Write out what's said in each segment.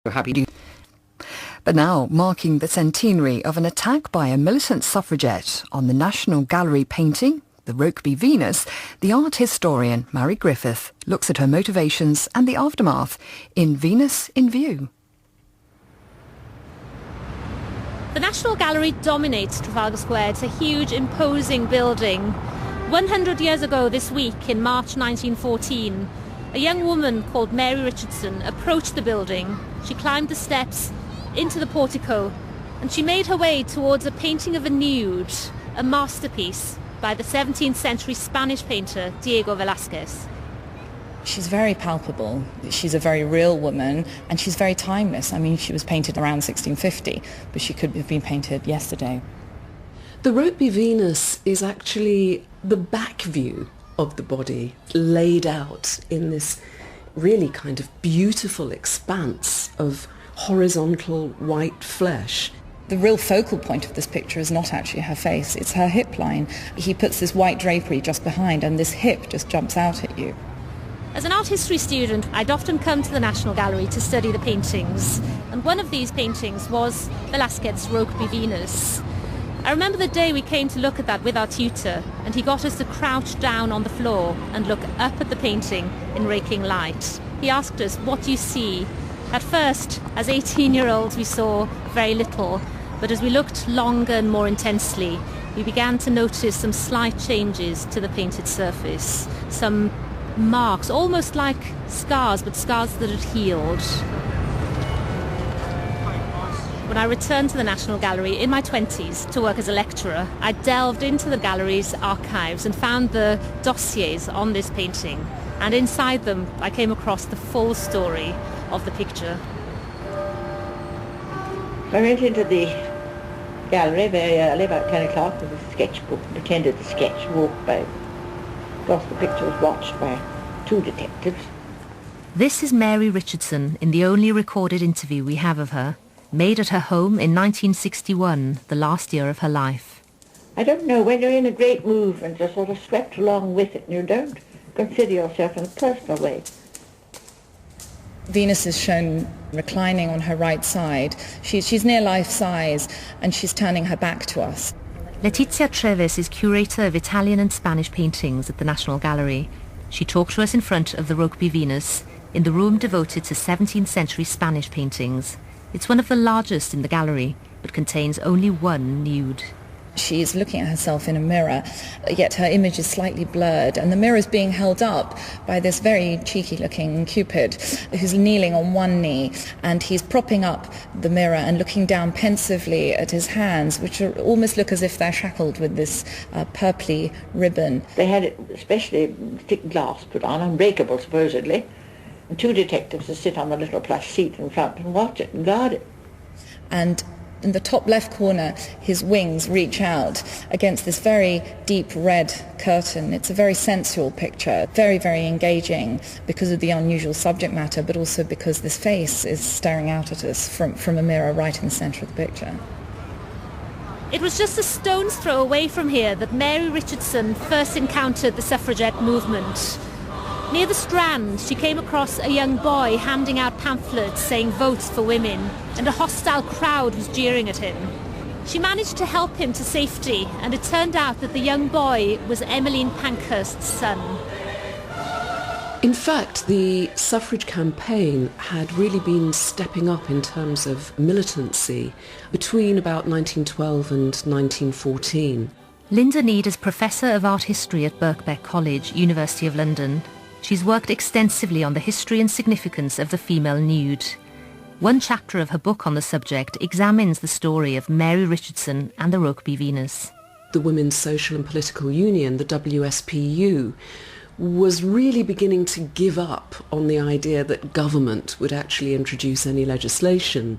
Happy to. But now, marking the centenary of an attack by a militant suffragette on the National Gallery painting, the Rokeby Venus, the art historian Mary Griffith looks at her motivations and the aftermath in Venus in View. The National Gallery dominates Trafalgar Square. It's a huge, imposing building. 100 years ago this week, in March 1914, a young woman called Mary Richardson approached the building. She climbed the steps into the portico and she made her way towards a painting of a nude, a masterpiece by the 17th century Spanish painter Diego Velázquez. She's very palpable, she's a very real woman, and she's very timeless. I mean, she was painted around 1650, but she could have been painted yesterday. The Rokeby Venus is actually the back view of the body laid out in this really kind of beautiful expanse of horizontal white flesh. The real focal point of this picture is not actually her face, it's her hip line. He puts this white drapery just behind and this hip just jumps out at you. As an art history student, I'd often come to the National Gallery to study the paintings, and one of these paintings was Velázquez's Rokeby Venus. I remember the day we came to look at that with our tutor, and he got us to crouch down on the floor and look up at the painting in raking light. He asked us, "What do you see?" At first, as 18-year-olds, we saw very little, but as we looked longer and more intensely, we began to notice some slight changes to the painted surface, some marks, almost like scars, but scars that had healed. When I returned to the National Gallery in my 20s to work as a lecturer, I delved into the gallery's archives and found the dossiers on this painting. And inside them, I came across the full story of the picture. I went into the gallery very early, about 10 o'clock, with a sketchbook, and pretended to sketch, walked by. Of course, the picture was watched by 2 detectives. This is Mary Richardson in the only recorded interview we have of her, made at her home in 1961, the last year of her life. I don't know, when you're in a great movement, you're sort of swept along with it, and you don't consider yourself in a personal way. Venus is shown reclining on her right side. She's near life size, and she's turning her back to us. Letizia Treves is curator of Italian and Spanish paintings at the National Gallery. She talked to us in front of the Rokeby Venus, in the room devoted to 17th century Spanish paintings. It's one of the largest in the gallery, but contains only one nude. She's looking at herself in a mirror, yet her image is slightly blurred, and the mirror is being held up by this very cheeky-looking Cupid who's kneeling on one knee, and he's propping up the mirror and looking down pensively at his hands, which almost look as if they're shackled with this purpley ribbon. They had especially thick glass put on, unbreakable supposedly, and 2 detectives to sit on the little plush seat in front and watch it and guard it. And in the top left corner, his wings reach out against this very deep red curtain. It's a very sensual picture, very, very engaging because of the unusual subject matter, but also because this face is staring out at us from a mirror right in the centre of the picture. It was just a stone's throw away from here that Mary Richardson first encountered the suffragette movement. Near the Strand, she came across a young boy handing out pamphlets saying votes for women, and a hostile crowd was jeering at him. She managed to help him to safety, and it turned out that the young boy was Emmeline Pankhurst's son. In fact, the suffrage campaign had really been stepping up in terms of militancy between about 1912 and 1914. Linda Need is Professor of Art History at Birkbeck College, University of London. She's worked extensively on the history and significance of the female nude. One chapter of her book on the subject examines the story of Mary Richardson and the Rokeby Venus. The Women's Social and Political Union, the WSPU, was really beginning to give up on the idea that government would actually introduce any legislation.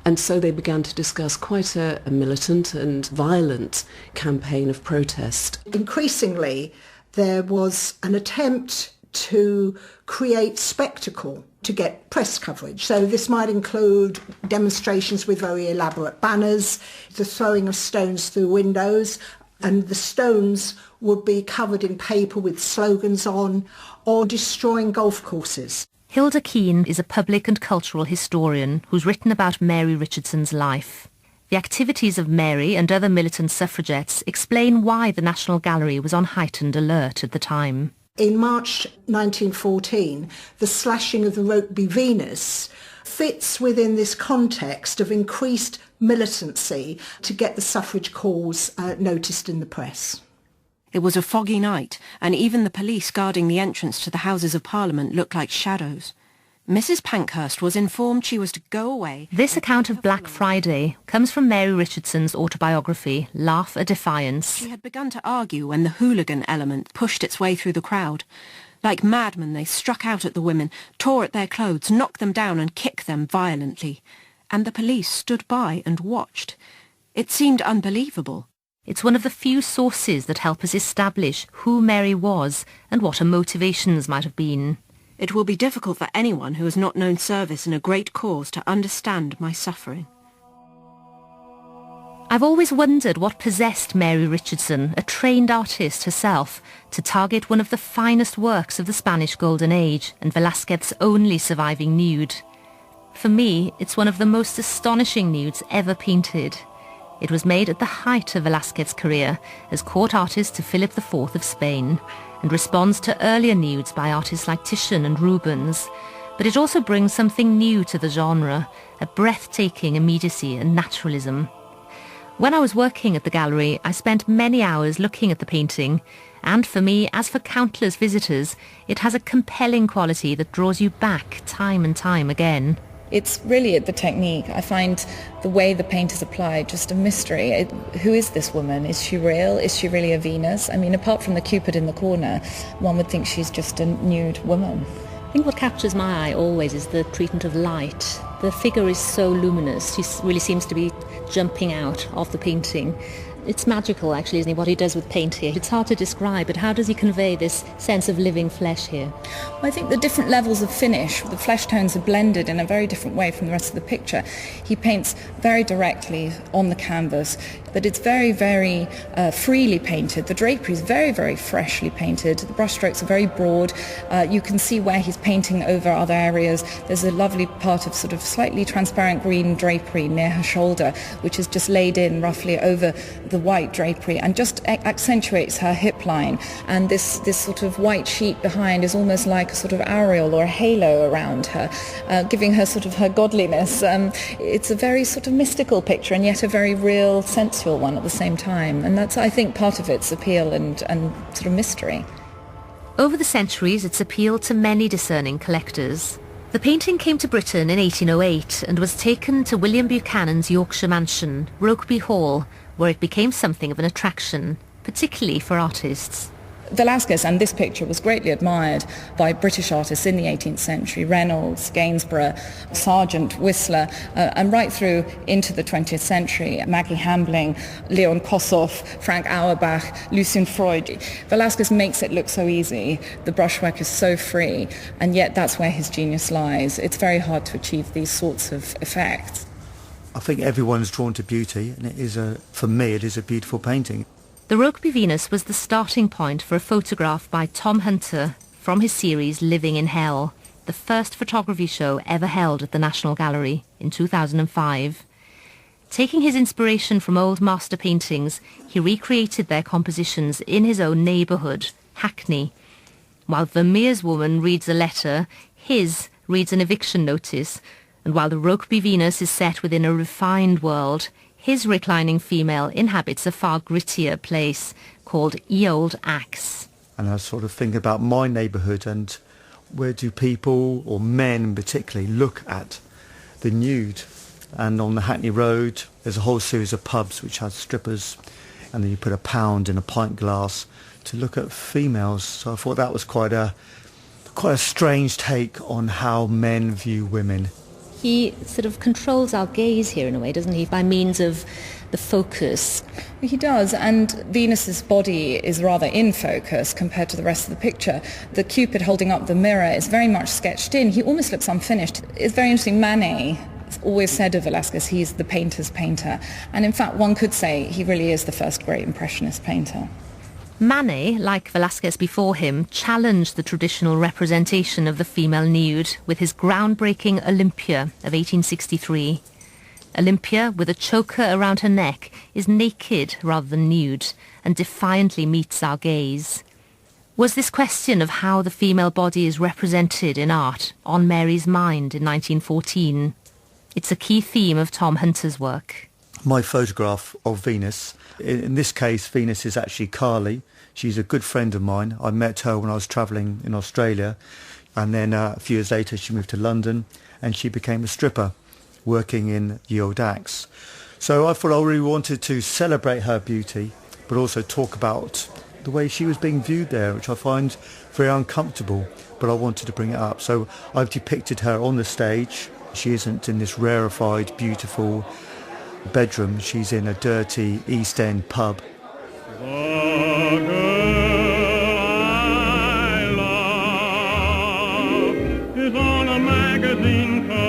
And so they began to discuss quite a militant and violent campaign of protest. Increasingly, there was an attempt to create spectacle to get press coverage. So this might include demonstrations with very elaborate banners, the throwing of stones through windows, and the stones would be covered in paper with slogans on, or destroying golf courses. Hilda Keane is a public and cultural historian who's written about Mary Richardson's life. The activities of Mary and other militant suffragettes explain why the National Gallery was on heightened alert at the time. In March 1914, the slashing of the Rokeby Venus fits within this context of increased militancy to get the suffrage cause noticed in the press. It was a foggy night, and even the police guarding the entrance to the Houses of Parliament looked like shadows. Mrs. Pankhurst was informed she was to go away. This account of Black Friday comes from Mary Richardson's autobiography, Laugh a Defiance. She had begun to argue when the hooligan element pushed its way through the crowd. Like madmen, they struck out at the women, tore at their clothes, knocked them down and kicked them violently. And the police stood by and watched. It seemed unbelievable. It's one of the few sources that help us establish who Mary was and what her motivations might have been. It will be difficult for anyone who has not known service in a great cause to understand my suffering. I've always wondered what possessed Mary Richardson, a trained artist herself, to target one of the finest works of the Spanish Golden Age and Velázquez's only surviving nude. For me, it's one of the most astonishing nudes ever painted. It was made at the height of Velázquez's career as court artist to Philip IV of Spain and responds to earlier nudes by artists like Titian and Rubens. But it also brings something new to the genre, a breathtaking immediacy and naturalism. When I was working at the gallery, I spent many hours looking at the painting, and for me, as for countless visitors, it has a compelling quality that draws you back time and time again. It's really the technique. I find the way the paint is applied just a mystery. Who is this woman? Is she real? Is she really a Venus? I mean, apart from the Cupid in the corner, one would think she's just a nude woman. I think what captures my eye always is the treatment of light. The figure is so luminous. She really seems to be jumping out of the painting. It's magical, actually, isn't it, what he does with paint here? It's hard to describe, but how does he convey this sense of living flesh here? Well, I think the different levels of finish, the flesh tones are blended in a very different way from the rest of the picture. He paints very directly on the canvas, but it's very, very freely painted. The drapery is very, very freshly painted. The brushstrokes are very broad. You can see where he's painting over other areas. There's a lovely part of sort of slightly transparent green drapery near her shoulder, which is just laid in roughly over the white drapery and just accentuates her hip line. And this sort of white sheet behind is almost like a sort of aureole or a halo around her, giving her sort of her godliness. It's a very sort of mystical picture and yet a very real, sensual one at the same time. And that's, I think, part of its appeal and sort of mystery. Over the centuries, it's appealed to many discerning collectors. The painting came to Britain in 1808 and was taken to William Buchanan's Yorkshire mansion, Rokeby Hall, where it became something of an attraction, particularly for artists. Velázquez and this picture was greatly admired by British artists in the 18th century, Reynolds, Gainsborough, Sargent, Whistler, and right through into the 20th century, Maggie Hambling, Leon Kossoff, Frank Auerbach, Lucien Freud. Velázquez makes it look so easy, the brushwork is so free, and yet that's where his genius lies. It's very hard to achieve these sorts of effects. I think everyone's drawn to beauty, and for me, it is a beautiful painting. The Rokeby Venus was the starting point for a photograph by Tom Hunter from his series Living in Hell, the first photography show ever held at the National Gallery in 2005. Taking his inspiration from old master paintings, he recreated their compositions in his own neighbourhood, Hackney. While Vermeer's woman reads a letter, his reads an eviction notice, and while the Rokeby Venus is set within a refined world, his reclining female inhabits a far grittier place called Ye Olde Axe. And I sort of think about my neighbourhood and where do people, or men particularly, look at the nude. And on the Hackney Road, there's a whole series of pubs which have strippers, and then you put a pound in a pint glass to look at females. So I thought that was quite a strange take on how men view women. He sort of controls our gaze here in a way, doesn't he, by means of the focus? He does, and Venus's body is rather in focus compared to the rest of the picture. The Cupid holding up the mirror is very much sketched in. He almost looks unfinished. It's very interesting. Manet always said of Velázquez, he's the painter's painter. And in fact, one could say he really is the first great Impressionist painter. Manet, like Velázquez before him, challenged the traditional representation of the female nude with his groundbreaking Olympia of 1863. Olympia, with a choker around her neck, is naked rather than nude and defiantly meets our gaze. Was this question of how the female body is represented in art on Mary's mind in 1914? It's a key theme of Tom Hunter's work. My photograph of Venus, in this case Venus is actually Carly. She's a good friend of mine. I met her when I was travelling in Australia, and then a few years later she moved to London and she became a stripper working in the old acts. So I thought I really wanted to celebrate her beauty but also talk about the way she was being viewed there, which I find very uncomfortable, but I wanted to bring it up. So I've depicted her on the stage. She isn't in this rarefied, beautiful bedroom. She's in a dirty East End pub. The girl I love is on a magazine cover.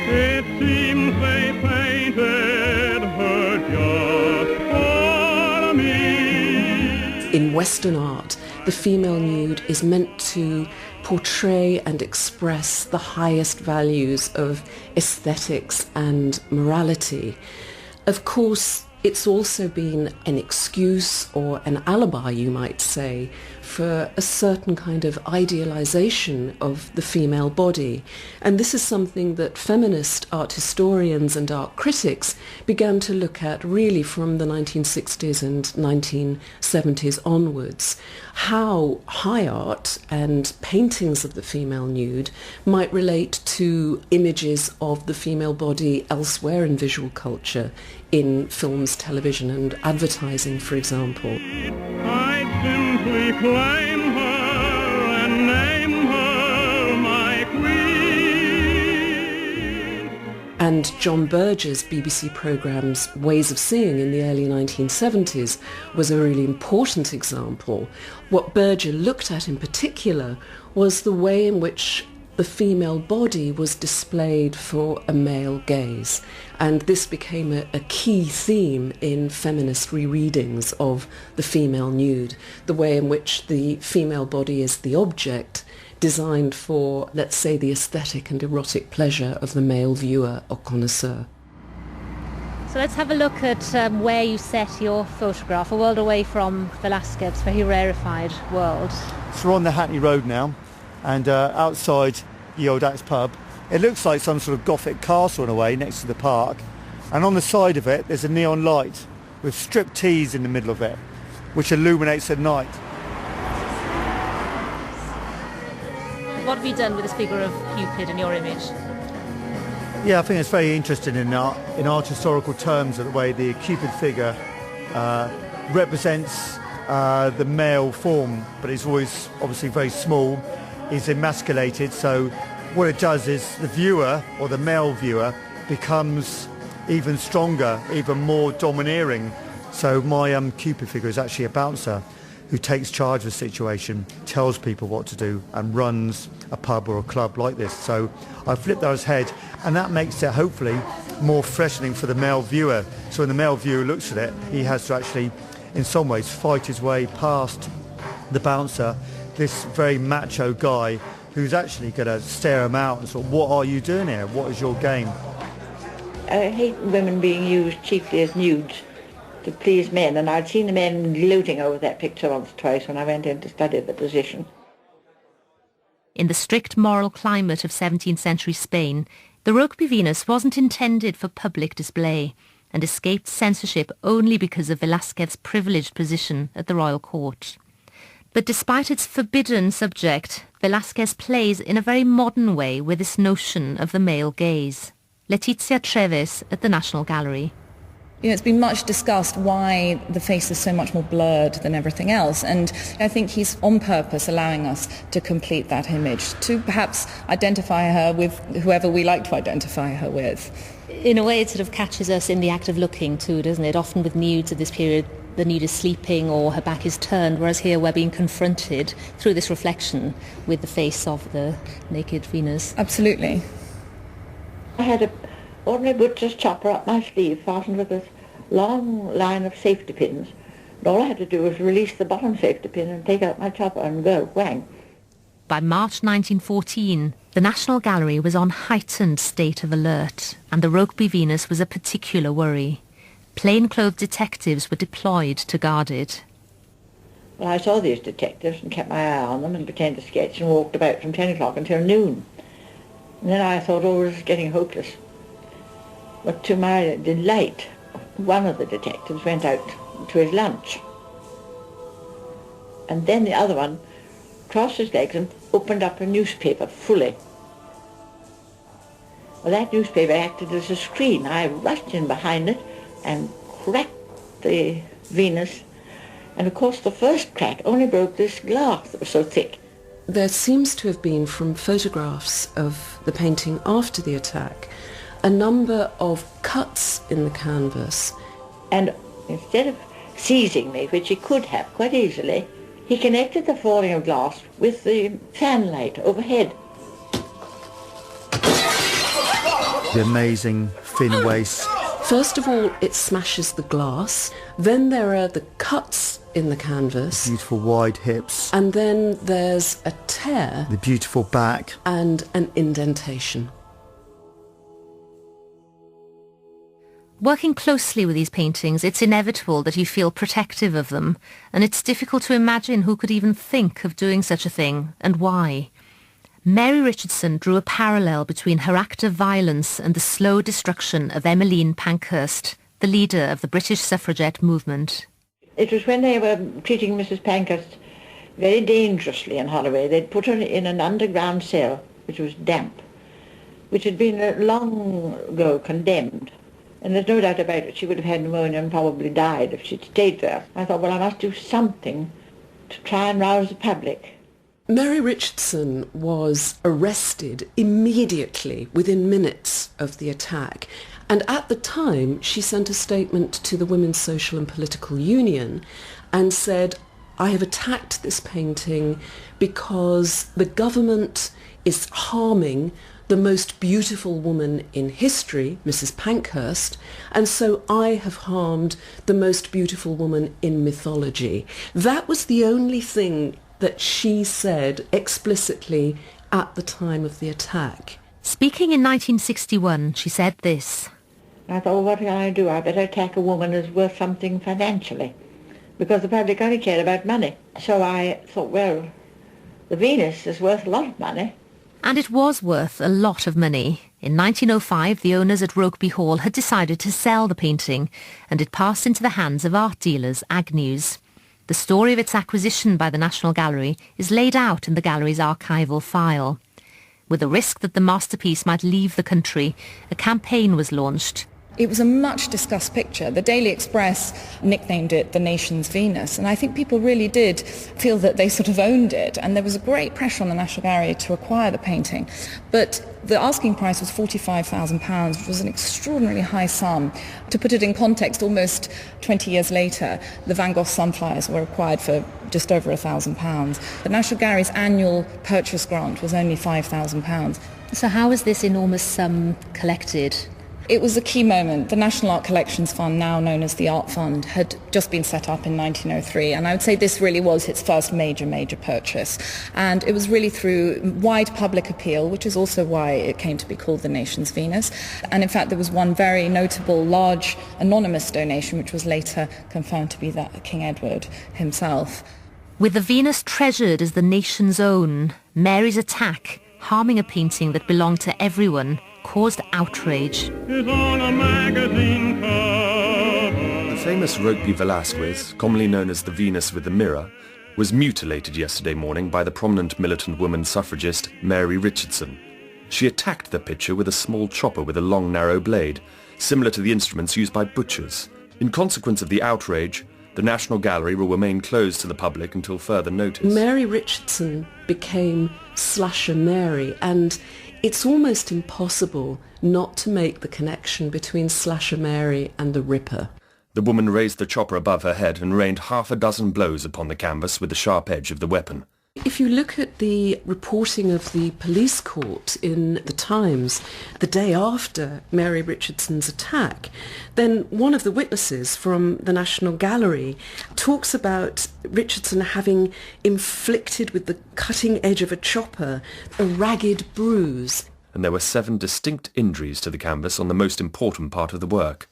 It seems they painted her just for me. In Western art, the female nude is meant to portray and express the highest values of aesthetics and morality. Of course, it's also been an excuse or an alibi, you might say, for a certain kind of idealization of the female body. And this is something that feminist art historians and art critics began to look at really from the 1960s and 1970s onwards. How high art and paintings of the female nude might relate to images of the female body elsewhere in visual culture, in films, television and advertising, for example. I'd simply claim her and name her my queen. And John Berger's BBC programme's Ways of Seeing in the early 1970s was a really important example. What Berger looked at in particular was the way in which the female body was displayed for a male gaze. And this became a key theme in feminist rereadings of the female nude, the way in which the female body is the object designed for, let's say, the aesthetic and erotic pleasure of the male viewer or connoisseur. So let's have a look at where you set your photograph, a world away from Velázquez's very rarefied world. So we're on the Hackney Road now, and outside the Old Axe pub, it looks like some sort of Gothic castle in a way next to the park, and on the side of it there's a neon light with striptease in the middle of it, which illuminates at night. What have you done with this figure of Cupid in your image? Yeah, I think it's very interesting in art historical terms, the way the Cupid figure represents the male form, but it's always obviously very small. Is emasculated, so what it does is the viewer, or the male viewer, becomes even stronger, even more domineering. So my Cupid figure is actually a bouncer who takes charge of the situation, tells people what to do, and runs a pub or a club like this. So I flipped that on his head, and that makes it hopefully more threatening for the male viewer. So when the male viewer looks at it, he has to actually, in some ways, fight his way past the bouncer, this very macho guy who's actually going to stare him out and sort of, what are you doing here? What is your game? I hate women being used chiefly as nudes to please men, and I'd seen the men gloating over that picture once or twice when I went in to study the position. In the strict moral climate of 17th century Spain, the Rokeby Venus wasn't intended for public display and escaped censorship only because of Velázquez's privileged position at the royal court. But despite its forbidden subject, Velázquez plays in a very modern way with this notion of the male gaze. Letizia Treves at the National Gallery. You know, it's been much discussed why the face is so much more blurred than everything else, and I think he's on purpose allowing us to complete that image, to perhaps identify her with whoever we like to identify her with. In a way, it sort of catches us in the act of looking too, doesn't it? Often with nudes of this period, the nude is sleeping or her back is turned, whereas here we're being confronted through this reflection with the face of the naked Venus. Absolutely. I had an ordinary butcher's chopper up my sleeve fastened with this long line of safety pins, And all I had to do was release the bottom safety pin and take out my chopper and go, whang. By March 1914, the National Gallery was on heightened state of alert, and the Rokeby Venus was a particular worry. Plainclothes detectives were deployed to guard it. Well, I saw these detectives and kept my eye on them and pretended to sketch and walked about from 10 o'clock until noon. And then I thought, oh, this is getting hopeless. But to my delight, one of the detectives went out to his lunch. And then the other one crossed his legs and opened up a newspaper fully. Well, that newspaper acted as a screen. I rushed in behind it and cracked the Venus. And of course the first crack only broke this glass that was so thick. There seems to have been, from photographs of the painting after the attack, a number of cuts in the canvas. And instead of seizing me, which he could have quite easily, he connected the falling of glass with the fan light overhead. The amazing thin waist. First of all, it smashes the glass. Then there are the cuts in the canvas. Beautiful wide hips. And then there's a tear. The beautiful back. And an indentation. Working closely with these paintings, it's inevitable that you feel protective of them, and it's difficult to imagine who could even think of doing such a thing, and why. Mary Richardson drew a parallel between her act of violence and the slow destruction of Emmeline Pankhurst, the leader of the British suffragette movement. It was when they were treating Mrs. Pankhurst very dangerously in Holloway. They'd put her in an underground cell, which was damp, which had been long ago condemned. And there's no doubt about it, she would have had pneumonia and probably died if she'd stayed there. I thought, well, I must do something to try and rouse the public. Mary Richardson was arrested immediately, within minutes of the attack. And at the time, she sent a statement to the Women's Social and Political Union and said, I have attacked this painting because the government is harming the most beautiful woman in history, Mrs. Pankhurst, and so I have harmed the most beautiful woman in mythology. That was the only thing that she said explicitly at the time of the attack. Speaking in 1961, she said this. I thought, well, what can I do? I better attack a woman who's worth something financially, because the public only cared about money. So I thought, well, the Venus is worth a lot of money. And it was worth a lot of money. In 1905, the owners at Rokeby Hall had decided to sell the painting, and it passed into the hands of art dealers Agnew's. The story of its acquisition by the National Gallery is laid out in the gallery's archival file. With the risk that the masterpiece might leave the country, a campaign was launched. It was a much discussed picture. The Daily Express nicknamed it the nation's Venus, and I think people really did feel that they sort of owned it, and there was a great pressure on the National Gallery to acquire the painting. But the asking price was £45,000, which was an extraordinarily high sum. To put it in context, almost 20 years later, the Van Gogh Sunflowers were acquired for just over £1,000. The National Gallery's annual purchase grant was only £5,000. So how was this enormous sum collected? It was a key moment. The National Art Collections Fund, now known as the Art Fund, had just been set up in 1903, and I would say this really was its first major purchase. And it was really through wide public appeal, which is also why it came to be called the nation's Venus. And in fact, there was one very notable, large, anonymous donation, which was later confirmed to be that King Edward himself. With the Venus treasured as the nation's own, Mary's attack, harming a painting that belonged to everyone, caused outrage. Is on a magazine cover. The famous Rokeby Velasquez, commonly known as the Venus with the Mirror, was mutilated yesterday morning by the prominent militant woman suffragist Mary Richardson. She attacked the picture with a small chopper with a long narrow blade, similar to the instruments used by butchers. In consequence of the outrage, the National Gallery will remain closed to the public until further notice. Mary Richardson became Slasher Mary, and it's almost impossible not to make the connection between Slasher Mary and the Ripper. The woman raised the chopper above her head and rained half a dozen blows upon the canvas with the sharp edge of the weapon. If you look at the reporting of the police court in the Times the day after Mary Richardson's attack, then one of the witnesses from the National Gallery talks about Richardson having inflicted with the cutting edge of a chopper a ragged bruise. And there were 7 distinct injuries to the canvas on the most important part of the work.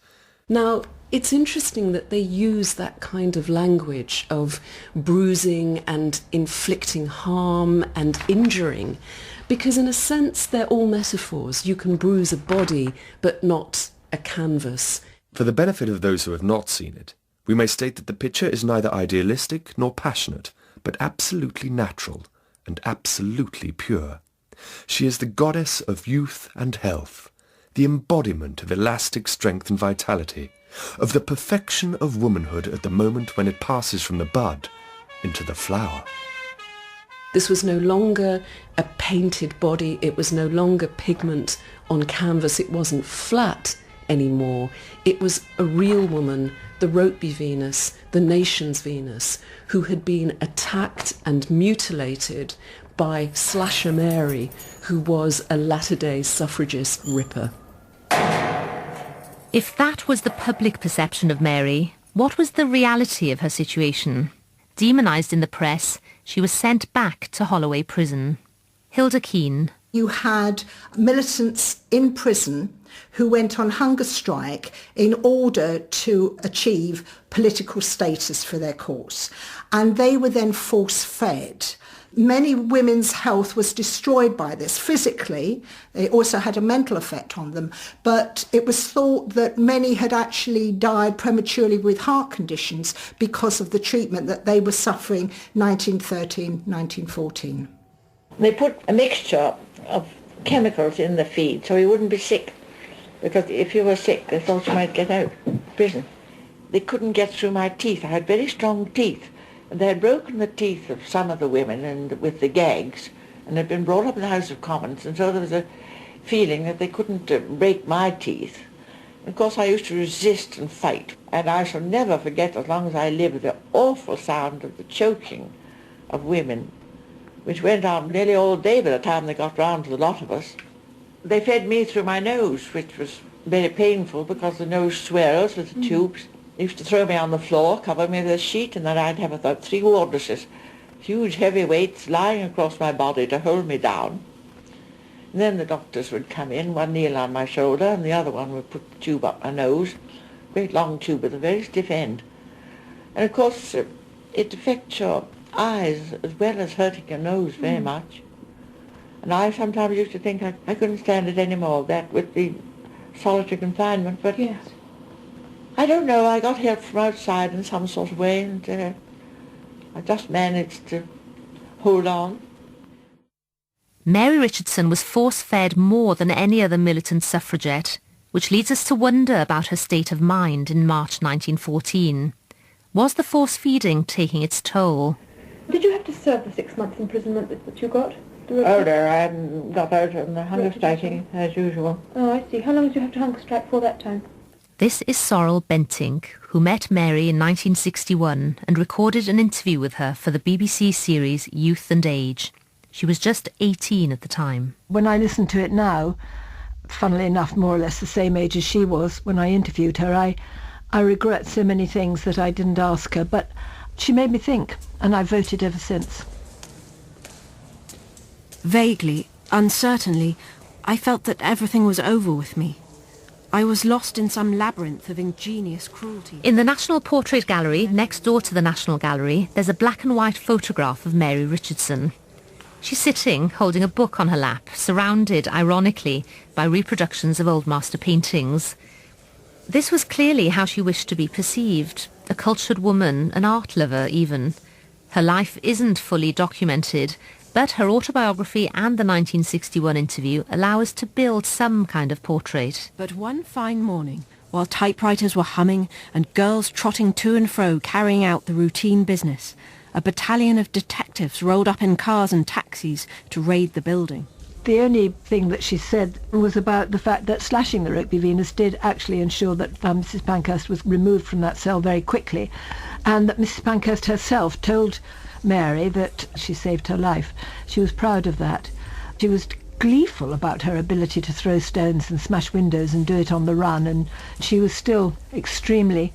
Now, it's interesting that they use that kind of language of bruising and inflicting harm and injuring, because in a sense they're all metaphors. You can bruise a body, but not a canvas. For the benefit of those who have not seen it, we may state that the picture is neither idealistic nor passionate, but absolutely natural and absolutely pure. She is the goddess of youth and health, the embodiment of elastic strength and vitality, of the perfection of womanhood at the moment when it passes from the bud into the flower. This was no longer a painted body, it was no longer pigment on canvas, it wasn't flat anymore. It was a real woman, the Rokeby Venus, the nation's Venus, who had been attacked and mutilated by Slasher Mary, who was a latter-day suffragist ripper. If that was the public perception of Mary, what was the reality of her situation? Demonised in the press, she was sent back to Holloway Prison. Hilda Keane. You had militants in prison who went on hunger strike in order to achieve political status for their cause. And they were then force-fed. Many women's health was destroyed by this physically. It also had a mental effect on them. But it was thought that many had actually died prematurely with heart conditions because of the treatment that they were suffering 1913, 1914. They put a mixture of chemicals in the feed so you wouldn't be sick, because if you were sick they thought you might get out of prison. They couldn't get through my teeth. I had very strong teeth, and they had broken the teeth of some of the women and with the gags, and had been brought up in the House of Commons, and so there was a feeling that they couldn't break my teeth. And of course I used to resist and fight, and I shall never forget as long as I live the awful sound of the choking of women, which went on nearly all day by the time they got round to the lot of us. They fed me through my nose, which was very painful because the nose swirls with the tubes. They used to throw me on the floor, cover me with a sheet, and then I'd have about 3 wardresses, huge heavy weights lying across my body to hold me down. And then the doctors would come in, one kneel on my shoulder and the other one would put the tube up my nose, great long tube with a very stiff end. And of course it affects your eyes as well as hurting your nose very much. And I sometimes used to think I couldn't stand it any more, that with the solitary confinement, but yes. I don't know, I got help from outside in some sort of way, and I just managed to hold on. Mary Richardson was force-fed more than any other militant suffragette, which leads us to wonder about her state of mind in March 1914. Was the force-feeding taking its toll? Did you have to serve the 6 months imprisonment that you got? Oh no, I hadn't got out on the hunger striking as usual. Oh, I see. How long did you have to hunger strike for that time? This is Sorrel Bentinck, who met Mary in 1961 and recorded an interview with her for the BBC series Youth and Age. She was just 18 at the time. When I listen to it now, funnily enough, more or less the same age as she was when I interviewed her, I regret so many things that I didn't ask her, but she made me think, and I've voted ever since. Vaguely, uncertainly, I felt that everything was over with me. I was lost in some labyrinth of ingenious cruelty. In the National Portrait Gallery, next door to the National Gallery, there's a black and white photograph of Mary Richardson. She's sitting, holding a book on her lap, surrounded, ironically, by reproductions of old master paintings. This was clearly how she wished to be perceived, a cultured woman, an art lover even. Her life isn't fully documented, but her autobiography and the 1961 interview allow us to build some kind of portrait. But one fine morning, while typewriters were humming and girls trotting to and fro carrying out the routine business, a battalion of detectives rolled up in cars and taxis to raid the building. The only thing that she said was about the fact that slashing the Rokeby Venus did actually ensure that Mrs. Pankhurst was removed from that cell very quickly, and that Mrs. Pankhurst herself told Mary that she saved her life. She was proud of that. She was gleeful about her ability to throw stones and smash windows and do it on the run, and she was still extremely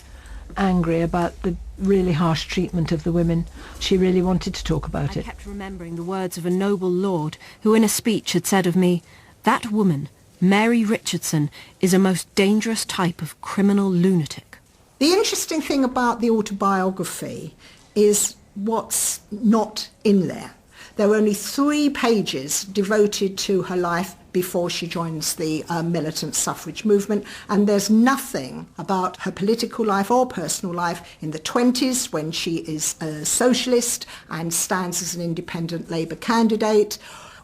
angry about the really harsh treatment of the women. She really wanted to talk about it. I kept remembering the words of a noble lord who in a speech had said of me, "That woman, Mary Richardson, is a most dangerous type of criminal lunatic." The interesting thing about the autobiography is what's not in there. There are only 3 pages devoted to her life before she joins the militant suffrage movement, and there's nothing about her political life or personal life in the 20s when she is a socialist and stands as an independent Labour candidate,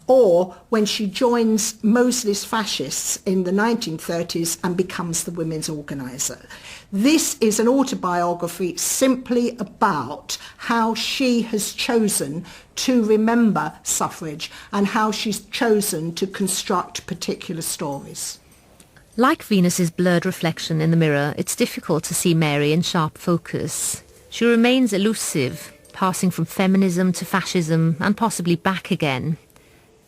or when she joins Mosley's fascists in the 1930s and becomes the women's organiser. This is an autobiography simply about how she has chosen to remember suffrage and how she's chosen to construct particular stories. Like Venus's blurred reflection in the mirror, it's difficult to see Mary in sharp focus. She remains elusive, passing from feminism to fascism and possibly back again.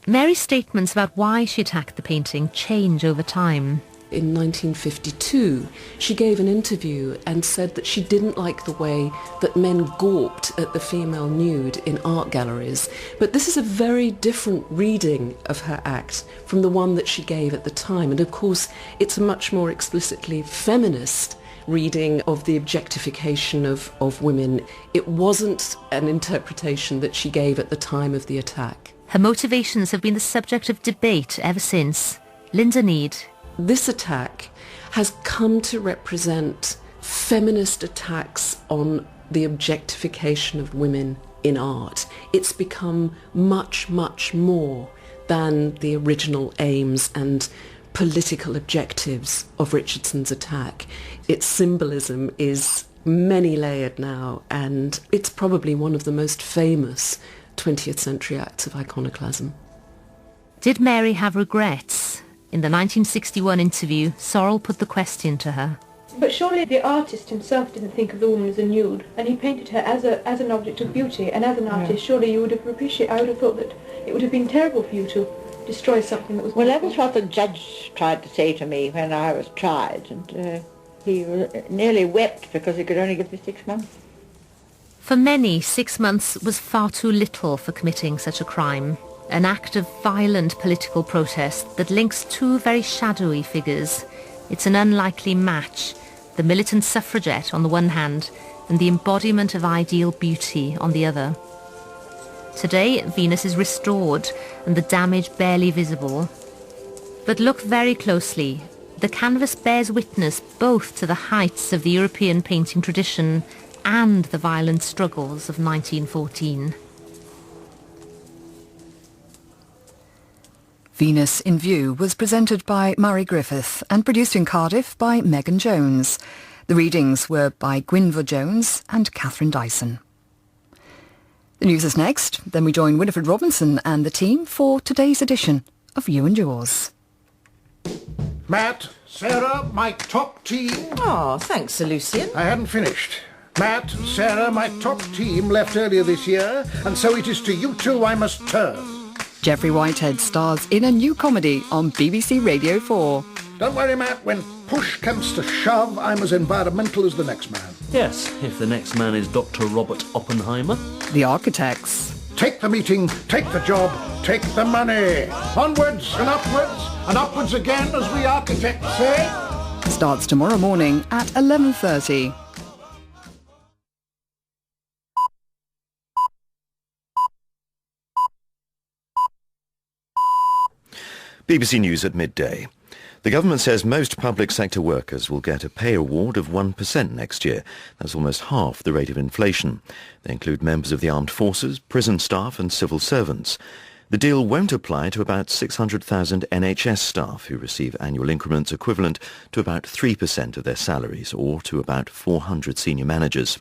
Mary's statements about why she attacked the painting change over time. In 1952, she gave an interview and said that she didn't like the way that men gawped at the female nude in art galleries. But this is a very different reading of her act from the one that she gave at the time. And of course, it's a much more explicitly feminist reading of the objectification of women. It wasn't an interpretation that she gave at the time of the attack. Her motivations have been the subject of debate ever since. Linda Need. This attack has come to represent feminist attacks on the objectification of women in art. It's become much, much more than the original aims and political objectives of Richardson's attack. Its symbolism is many-layered now, and it's probably one of the most famous 20th century acts of iconoclasm. Did Mary have regrets? In the 1961 interview, Sorrell put the question to her. But surely the artist himself didn't think of the woman as a nude, and he painted her as an object of beauty, and as an artist, surely you would have appreciated, I would have thought that it would have been terrible for you to destroy something that was Well, that was what the judge tried to say to me when I was tried, and he nearly wept because he could only give me 6 months. For many, 6 months was far too little for committing such a crime. An act of violent political protest that links 2 very shadowy figures. It's an unlikely match, the militant suffragette on the one hand and the embodiment of ideal beauty on the other. Today, Venus is restored and the damage barely visible. But look very closely. The canvas bears witness both to the heights of the European painting tradition and the violent struggles of 1914. Venus in View was presented by Mary Griffith and produced in Cardiff by Megan Jones. The readings were by Gwynfor Jones and Catherine Dyson. The news is next, then we join Winifred Robinson and the team for today's edition of You and Yours. Matt, Sarah, my top team. Oh, thanks, Sir Lucian. I hadn't finished. Matt, Sarah, my top team left earlier this year, and so it is to you two I must turn. Jeffrey Whitehead stars in a new comedy on BBC Radio 4. Don't worry, Matt, when push comes to shove, I'm as environmental as the next man. Yes, if the next man is Dr. Robert Oppenheimer. The Architects. Take the meeting, take the job, take the money. Onwards and upwards again, as we architects say. Starts tomorrow morning at 11:30. BBC News at midday. The government says most public sector workers will get a pay award of 1% next year. That's almost half the rate of inflation. They include members of the armed forces, prison staff and civil servants. The deal won't apply to about 600,000 NHS staff who receive annual increments equivalent to about 3% of their salaries, or to about 400 senior managers.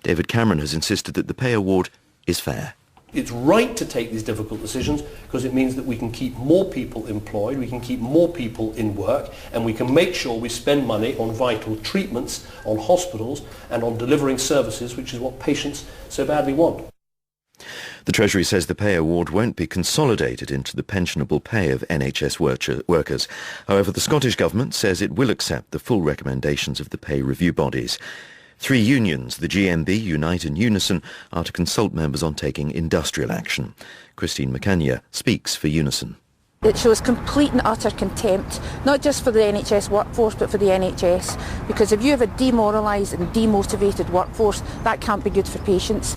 David Cameron has insisted that the pay award is fair. It's right to take these difficult decisions because it means that we can keep more people employed, we can keep more people in work, and we can make sure we spend money on vital treatments, on hospitals, and on delivering services, which is what patients so badly want. The Treasury says the pay award won't be consolidated into the pensionable pay of NHS workers. However, the Scottish Government says it will accept the full recommendations of the pay review bodies. 3 unions, the GMB, Unite and Unison, are to consult members on taking industrial action. Christine McCania speaks for Unison. It shows complete and utter contempt, not just for the NHS workforce, but for the NHS. Because if you have a demoralised and demotivated workforce, that can't be good for patients.